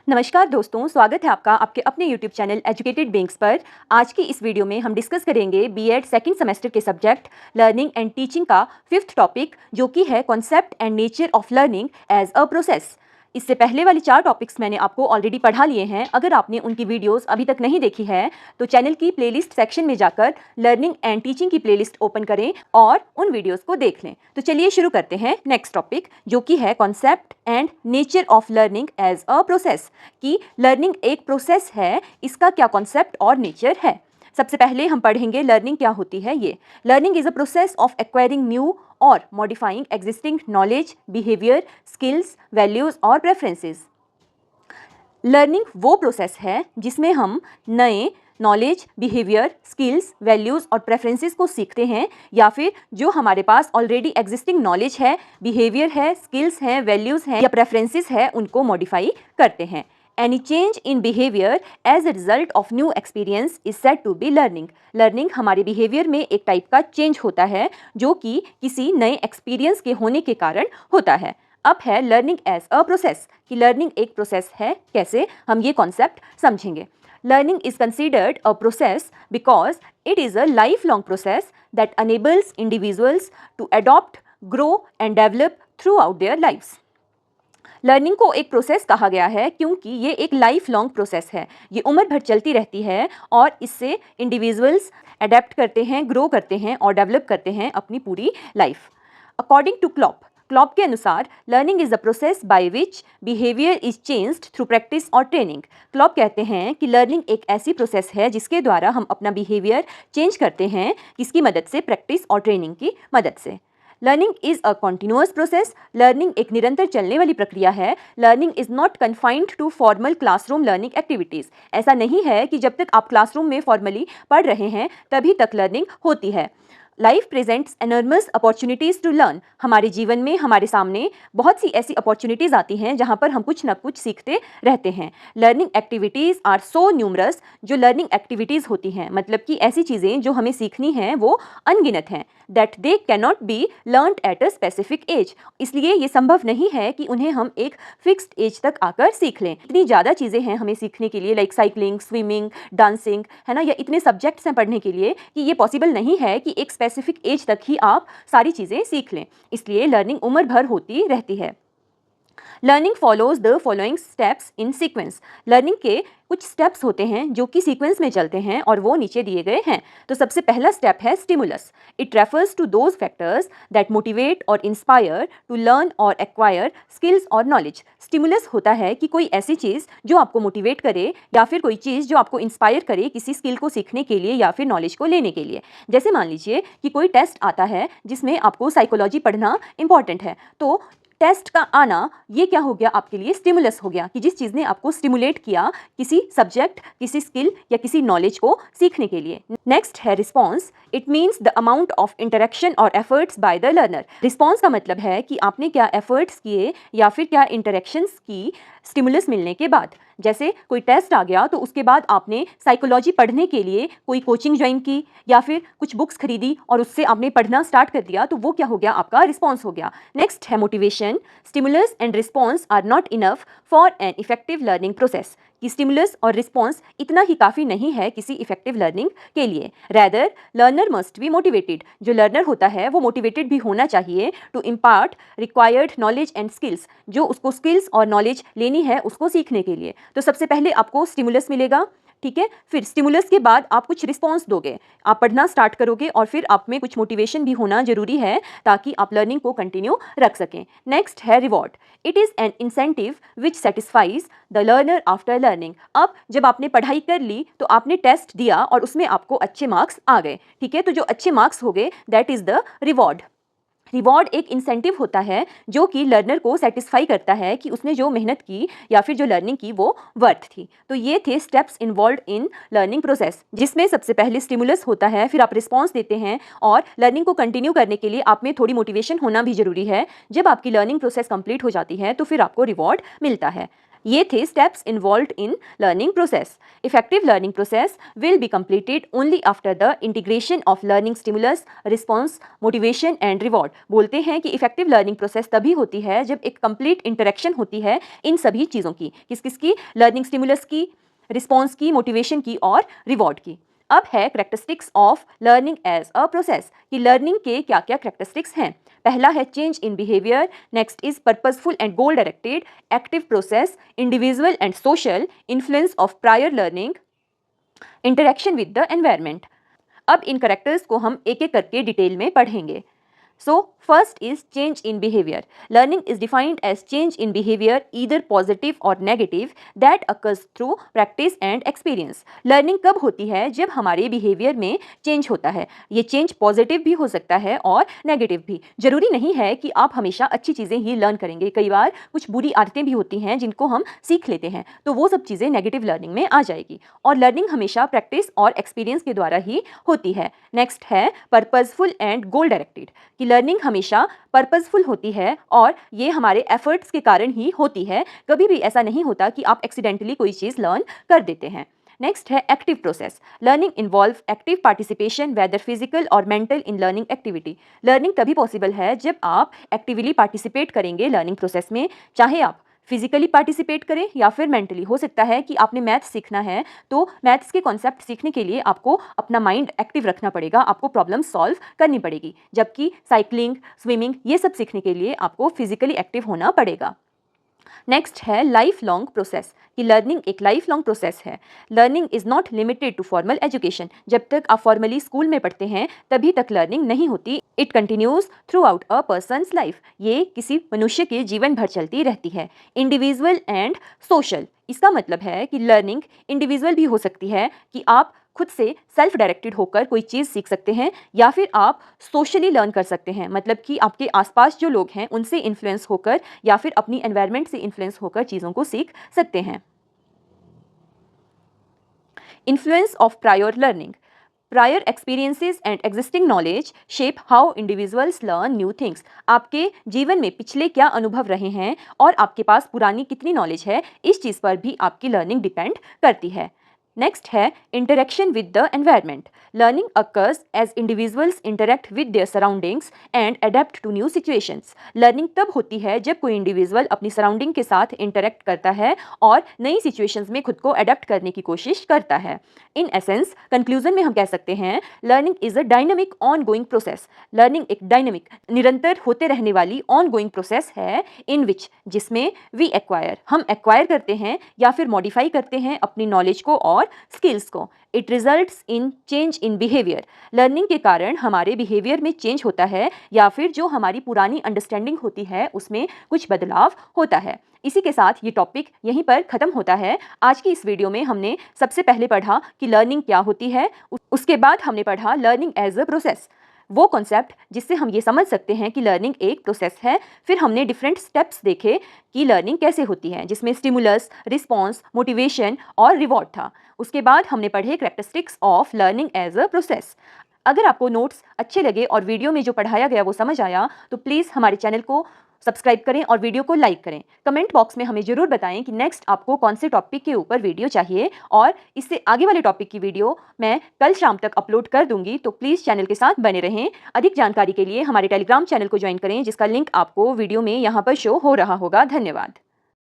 नमस्कार दोस्तों, स्वागत है आपका आपके अपने YouTube चैनल एजुकेटेड बीइंग्स पर। आज की इस वीडियो में हम डिस्कस करेंगे बीएड सेकंड सेमेस्टर के सब्जेक्ट लर्निंग एंड टीचिंग का 5th टॉपिक, जो कि है concept and nature of learning as a process. इससे पहले वाले 4 टॉपिक्स मैंने आपको ऑलरेडी पढ़ा लिए हैं। अगर आपने उनकी वीडियोस अभी तक नहीं देखी है तो चैनल की प्लेलिस्ट सेक्शन में जाकर लर्निंग एंड टीचिंग की प्लेलिस्ट ओपन करें और उन वीडियोस को देख लें। तो चलिए शुरू करते हैं नेक्स्ट टॉपिक, जो कि है concept and nature of learning as a process. कि लर्निंग एक प्रोसेस है, इसका क्या कॉन्सेप्ट और नेचर है। सबसे पहले हम पढ़ेंगे लर्निंग क्या होती है। ये learning is a process of acquiring new और modifying existing knowledge, behaviour, skills, values और प्रेफरेंसेस। लर्निंग वो प्रोसेस है जिसमें हम नए नॉलेज, बिहेवियर, स्किल्स, वैल्यूज़ और प्रेफरेंसेस को सीखते हैं, या फिर जो हमारे पास ऑलरेडी एग्जिस्टिंग नॉलेज है, बिहेवियर है, स्किल्स हैं, वैल्यूज़ हैं या प्रेफरेंसेस है, उनको मॉडिफाई करते हैं। Any change in behavior as a result of new experience is said to be learning. Learning हमारे बिहेवियर में एक टाइप का चेंज होता है जो कि किसी नए एक्सपीरियंस के होने के कारण होता है। अब है लर्निंग एज अ प्रोसेस, कि लर्निंग एक प्रोसेस है। कैसे, हम ये कॉन्सेप्ट समझेंगे। Learning is considered a process because it is a lifelong process that enables individuals to adopt, grow and develop throughout their lives. Learning को एक प्रोसेस कहा गया है क्योंकि ये एक लाइफ लॉन्ग प्रोसेस है। ये उम्र भर चलती रहती है और इससे इंडिविजुअल्स अडेप्ट करते हैं, ग्रो करते हैं और डेवलप करते हैं अपनी पूरी लाइफ। अकॉर्डिंग टू क्लॉप के अनुसार learning is a process by which behaviour is changed through practice और ट्रेनिंग। क्लॉप कहते हैं कि लर्निंग एक ऐसी प्रोसेस है जिसके द्वारा हम अपना बिहेवियर चेंज करते हैं, किसकी मदद से, प्रैक्टिस और ट्रेनिंग की मदद से। Learning is a continuous process. Learning एक निरंतर चलने वाली प्रक्रिया है। Learning is not confined to formal classroom learning activities. ऐसा नहीं है कि जब तक आप क्लासरूम में फॉर्मली पढ़ रहे हैं तभी तक लर्निंग होती है। Life presents enormous opportunities to learn. हमारे जीवन में हमारे सामने बहुत सी ऐसी अपॉर्चुनिटीज़ आती हैं जहाँ पर हम कुछ ना कुछ सीखते रहते हैं। Learning activities are so numerous. जो लर्निंग एक्टिविटीज़ होती हैं, मतलब कि ऐसी चीज़ें जो हमें सीखनी हैं, वो अनगिनत हैं। That they cannot be learned at a specific age. इसलिए ये संभव नहीं है कि उन्हें हम एक फिक्स्ड एज तक आकर सीख लें। इतनी ज़्यादा चीज़ें हैं हमें सीखने के लिए, लाइक साइकिलिंग, स्विमिंग, डांसिंग, है ना, या इतने सब्जेक्ट्स हैं पढ़ने के लिए कि ये पॉसिबल नहीं है कि एक स्पेसिफिक एज तक ही आप सारी चीज़ें सीख लें। इसलिए लर्निंग उम्र भर होती रहती है। Learning follows the following steps in sequence. Learning के कुछ स्टेप्स होते हैं जो कि सीक्वेंस में चलते हैं और वो नीचे दिए गए हैं। तो सबसे पहला स्टेप है stimulus. It refers to those factors that motivate और इंस्पायर टू लर्न और एक्वायर स्किल्स और नॉलेज। स्टिमुलस होता है कि कोई ऐसी चीज़ जो आपको मोटिवेट करे या फिर कोई चीज़ जो आपको इंस्पायर करे किसी स्किल को सीखने के लिए या फिर नॉलेज को लेने के लिए। जैसे मान लीजिए कि कोई टेस्ट आता है जिसमें आपको साइकोलॉजी पढ़ना इंपॉर्टेंट है, तो टेस्ट का आना ये क्या हो गया आपके लिए, स्टिमुलस हो गया, कि जिस चीज़ ने आपको स्टिमुलेट किया किसी सब्जेक्ट, किसी स्किल या किसी नॉलेज को सीखने के लिए। नेक्स्ट है response. It means the amount of interaction और efforts by the learner. Response का मतलब है कि आपने क्या एफर्ट्स किए या फिर क्या इंटरेक्शंस की स्टिमुलस मिलने के बाद। जैसे कोई टेस्ट आ गया तो उसके बाद आपने साइकोलॉजी पढ़ने के लिए कोई कोचिंग ज्वाइन की या फिर कुछ बुक्स खरीदी और उससे आपने पढ़ना स्टार्ट कर दिया, तो वो क्या हो गया, आपका रिस्पॉन्स हो गया। नेक्स्ट है motivation. Stimulus and response are not enough for an effective learning process. कि स्टिमुलस और रिस्पॉन्स इतना ही काफ़ी नहीं है किसी इफेक्टिव लर्निंग के लिए। Rather learner must be motivated. जो लर्नर होता है वो मोटिवेटेड भी होना चाहिए to impart required knowledge and skills. जो उसको स्किल्स और नॉलेज लेनी है उसको सीखने के लिए। तो सबसे पहले आपको स्टिमुलस मिलेगा, ठीक है, फिर स्टिमुलस के बाद आप कुछ रिस्पॉन्स दोगे, आप पढ़ना स्टार्ट करोगे और फिर आप में कुछ मोटिवेशन भी होना जरूरी है ताकि आप लर्निंग को कंटिन्यू रख सकें। नेक्स्ट है reward. It is an incentive which satisfies the learner after learning. अब जब आपने पढ़ाई कर ली तो आपने टेस्ट दिया और उसमें आपको अच्छे मार्क्स आ गए, ठीक है, तो जो अच्छे मार्क्स हो गए that is the reward. Reward एक इंसेंटिव होता है जो कि लर्नर को सेटिस्फाई करता है कि उसने जो मेहनत की या फिर जो लर्निंग की वो वर्थ थी। तो ये थे steps involve in learning process, जिसमें सबसे पहले स्टिमुलस होता है, फिर आप रिस्पॉन्स देते हैं और लर्निंग को कंटिन्यू करने के लिए आप में थोड़ी मोटिवेशन होना भी जरूरी है। जब आपकी लर्निंग प्रोसेस कंप्लीट हो जाती है तो फिर आपको रिवॉर्ड मिलता है। ये थे steps involved in learning process. Effective learning process will be completed only after the integration of learning stimulus, response, motivation and reward. बोलते हैं कि effective learning process तभी होती है जब एक complete interaction होती है इन सभी चीज़ों की, किस-किसकी, learning stimulus की, response की, motivation की और reward की। अब है characteristics of learning as a process कि learning के क्या-क्या characteristics हैं। पहला है change in behaviour, next is purposeful and goal directed, active process, individual and social, influence of prior learning, interaction with the environment. अब इन करेक्टर्स को हम एक एक करके डिटेल में पढ़ेंगे। So, first is change in behavior. Learning is defined as change in behavior, either positive or negative, that occurs through practice and experience. Learning कब होती है? जब हमारे behavior में change होता है। ये change positive भी हो सकता है और negative भी। जरूरी नहीं है कि आप हमेशा अच्छी चीज़ें ही learn करेंगे। कई बार कुछ बुरी आदतें भी होती हैं जिनको हम सीख लेते हैं, तो वो सब चीज़ें negative learning में आ जाएगी। और learning हमेशा practice और experience के द्वारा ही होती है। Next है purposeful and goal directed कि लर्निंग हमेशा पर्पसफुल होती है और ये हमारे एफर्ट्स के कारण ही होती है। कभी भी ऐसा नहीं होता कि आप एक्सीडेंटली कोई चीज़ लर्न कर देते हैं। नेक्स्ट है active process. Learning involve active participation whether physical और mental in learning activity. Learning तभी पॉसिबल है जब आप एक्टिवली पार्टिसिपेट करेंगे लर्निंग प्रोसेस में, चाहे आप फिजिकली पार्टिसिपेट करें या फिर मेंटली। हो सकता है कि आपने मैथ्स सीखना है तो मैथ्स के कॉन्सेप्ट सीखने के लिए आपको अपना माइंड एक्टिव रखना पड़ेगा, आपको प्रॉब्लम सॉल्व करनी पड़ेगी, जबकि साइकिलिंग, स्विमिंग ये सब सीखने के लिए आपको फिजिकली एक्टिव होना पड़ेगा। नेक्स्ट है लाइफ लॉन्ग प्रोसेस कि लर्निंग एक लाइफ लॉन्ग प्रोसेस है। Learning is not limited to formal education. जब तक आप फॉर्मली स्कूल में पढ़ते हैं तभी तक लर्निंग नहीं होती। It continues through out a person's life. ये किसी मनुष्य के जीवन भर चलती रहती है। इंडिविजुअल एंड सोशल, इसका मतलब है कि लर्निंग इंडिविजुअल भी हो सकती है कि आप खुद से सेल्फ डायरेक्टेड होकर कोई चीज़ सीख सकते हैं, या फिर आप सोशली लर्न कर सकते हैं, मतलब कि आपके आसपास जो लोग हैं उनसे इन्फ्लुएंस होकर या फिर अपनी एनवायरनमेंट से इन्फ्लुएंस होकर चीज़ों को सीख सकते हैं। Influence of prior learning. Prior experiences and existing knowledge shape how individuals learn new things. आपके जीवन में पिछले क्या अनुभव रहे हैं और आपके पास पुरानी कितनी नॉलेज है, इस चीज़ पर भी आपकी लर्निंग डिपेंड करती है। नेक्स्ट है interaction with the environment. Learning occurs as individuals interact with their surroundings and adapt to new situations. Learning तब होती है जब कोई इंडिविजुअल अपनी सराउंडिंग के साथ इंटरेक्ट करता है और नई सिचुएशंस में खुद को अडेप्ट करने की कोशिश करता है। इन एसेंस कंक्लूजन में हम कह सकते हैं learning is a dynamic on going process. Learning एक डायनामिक, निरंतर होते रहने वाली ऑन गोइंग प्रोसेस है इन विच, जिसमें वी एक्वायर, हम एक्वायर करते हैं या फिर मॉडिफाई करते हैं अपनी नॉलेज को और स्किल्स को। It results in change in behaviour. Learning के कारण हमारे बिहेवियर में चेंज होता है या फिर जो हमारी पुरानी अंडरस्टैंडिंग होती है उसमें कुछ बदलाव होता है। इसी के साथ ये टॉपिक यहीं पर ख़त्म होता है। आज की इस वीडियो में हमने सबसे पहले पढ़ा कि लर्निंग क्या होती है, उसके बाद हमने पढ़ा लर्निंग एज अ प्रोसेस, वो कॉन्सेप्ट जिससे हम ये समझ सकते हैं कि लर्निंग एक प्रोसेस है। फिर हमने डिफरेंट स्टेप्स देखे कि लर्निंग कैसे होती है, जिसमें स्टिमुलस, रिस्पॉन्स, मोटिवेशन और रिवॉर्ड था। उसके बाद हमने पढ़े characteristics of learning as a process. अगर आपको नोट्स अच्छे लगे और वीडियो में जो पढ़ाया गया वो समझ आया तो प्लीज़ हमारे चैनल को सब्सक्राइब करें और वीडियो को लाइक करें। कमेंट बॉक्स में हमें ज़रूर बताएं कि नेक्स्ट आपको कौन से टॉपिक के ऊपर वीडियो चाहिए, और इससे आगे वाले टॉपिक की वीडियो मैं कल शाम तक अपलोड कर दूंगी, तो प्लीज़ चैनल के साथ बने रहें। अधिक जानकारी के लिए हमारे टेलीग्राम चैनल को ज्वाइन करें, जिसका लिंक आपको वीडियो में यहाँ पर शो हो रहा होगा। धन्यवाद।